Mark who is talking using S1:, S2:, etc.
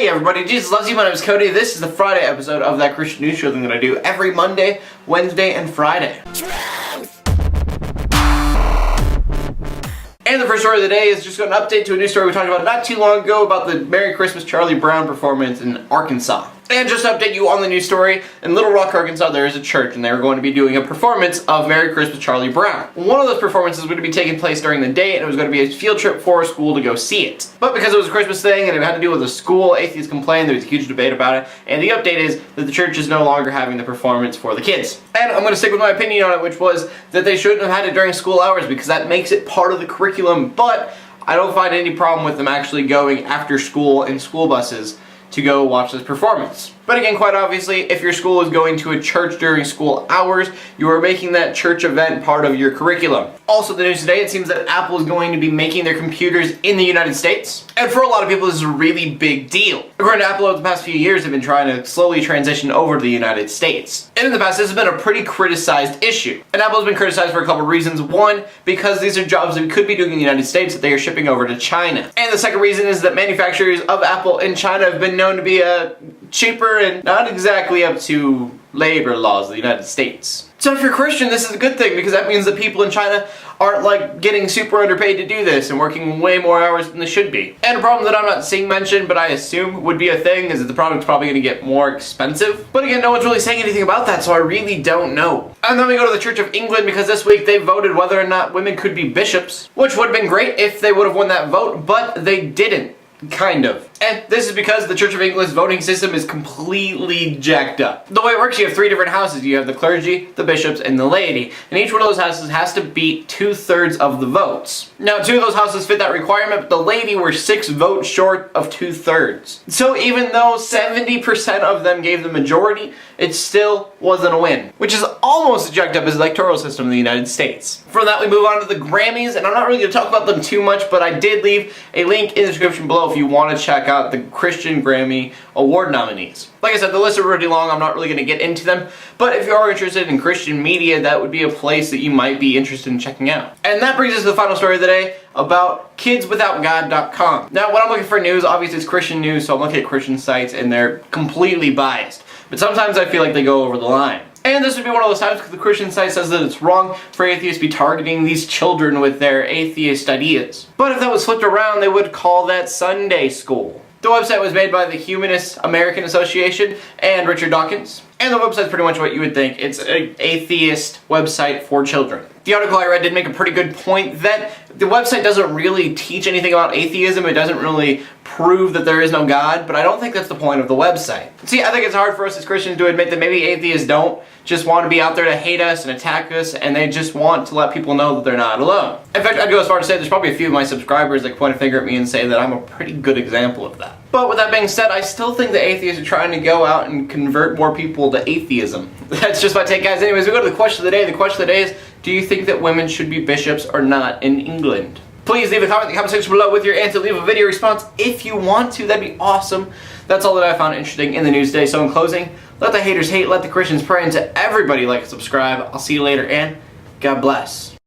S1: Hey everybody, Jesus loves you. My name is Cody. This is the Friday episode of that Christian news show thing that I do every Monday, Wednesday, and Friday. And the first story of the day is just an update to a news story we talked about not too long ago about the Merry Christmas Charlie Brown performance in Arkansas. And just to update you on the news story, in Little Rock, Arkansas, there is a church, and they're going to be doing a performance of Merry Christmas Charlie Brown. One of those performances was going to be taking place during the day, and it was going to be a field trip for a school to go see it. But because it was a Christmas thing, and it had to do with a school, atheists complained, there was a huge debate about it, and the update is that the church is no longer having the performance for the kids. And I'm going to stick with my opinion on it, which was that they shouldn't have had it during school hours, because that makes it part of the curriculum, but I don't find any problem with them actually going after school in school buses to go watch this performance. But again, quite obviously, if your school is going to a church during school hours, you are making that church event part of your curriculum. Also, the news today, it seems that Apple is going to be making their computers in the United States. And for a lot of people, this is a really big deal. According to Apple, over the past few years, they've been trying to slowly transition over to the United States. And in the past, this has been a pretty criticized issue. And Apple has been criticized for a couple of reasons. One, because these are jobs that we could be doing in the United States that they are shipping over to China. And the second reason is that manufacturers of Apple in China have been known to be cheaper and not exactly up to labor laws of the United States. So if you're Christian, this is a good thing because that means that people in China aren't like getting super underpaid to do this and working way more hours than they should be. And a problem that I'm not seeing mentioned, but I assume would be a thing, is that the product's probably going to get more expensive. But again, no one's really saying anything about that, so I really don't know. And then we go to the Church of England because this week they voted whether or not women could be bishops, which would have been great if they would have won that vote, but they didn't. Kind of. And this is because the Church of England's voting system is completely jacked up. The way it works, you have three different houses. You have the clergy, the bishops, and the laity. And each one of those houses has to beat 2/3 of the votes. Now, 2 of those houses fit that requirement, but the laity were 6 votes short of 2/3. So even though 70% of them gave the majority, it still wasn't a win. Which is almost as jacked up as the electoral system in the United States. From that, we move on to the Grammys, and I'm not really going to talk about them too much, but I did leave a link in the description below if you want to check out the Christian Grammy Award nominees. Like I said, the list is really long, I'm not really going to get into them, but if you are interested in Christian media, that would be a place that you might be interested in checking out. And that brings us to the final story of the day about kidswithoutgod.com. Now, when I'm looking for news, obviously it's Christian news, so I'm looking at Christian sites and they're completely biased. But sometimes I feel like they go over the line. And this would be one of those times because the Christian site says that it's wrong for atheists to be targeting these children with their atheist ideas. But if that was flipped around, they would call that Sunday school. The website was made by the Humanist American Association and Richard Dawkins. And the website's pretty much what you would think. It's an atheist website for children. The article I read did make a pretty good point that the website doesn't really teach anything about atheism. It doesn't really prove that there is no God, but I don't think that's the point of the website. See, I think it's hard for us as Christians to admit that maybe atheists don't just want to be out there to hate us and attack us, and they just want to let people know that they're not alone. In fact, I'd go as far to say there's probably a few of my subscribers that point a finger at me and say that I'm a pretty good example of that. But with that being said, I still think the atheists are trying to go out and convert more people to atheism. That's just my take, guys. Anyways, we go to the question of the day. The question of the day is, do you think that women should be bishops or not in England? Please leave a comment in the comment section below with your answer. Leave a video response if you want to. That'd be awesome. That's all that I found interesting in the news today. So in closing, let the haters hate, let the Christians pray, and to everybody like and subscribe. I'll see you later, and God bless.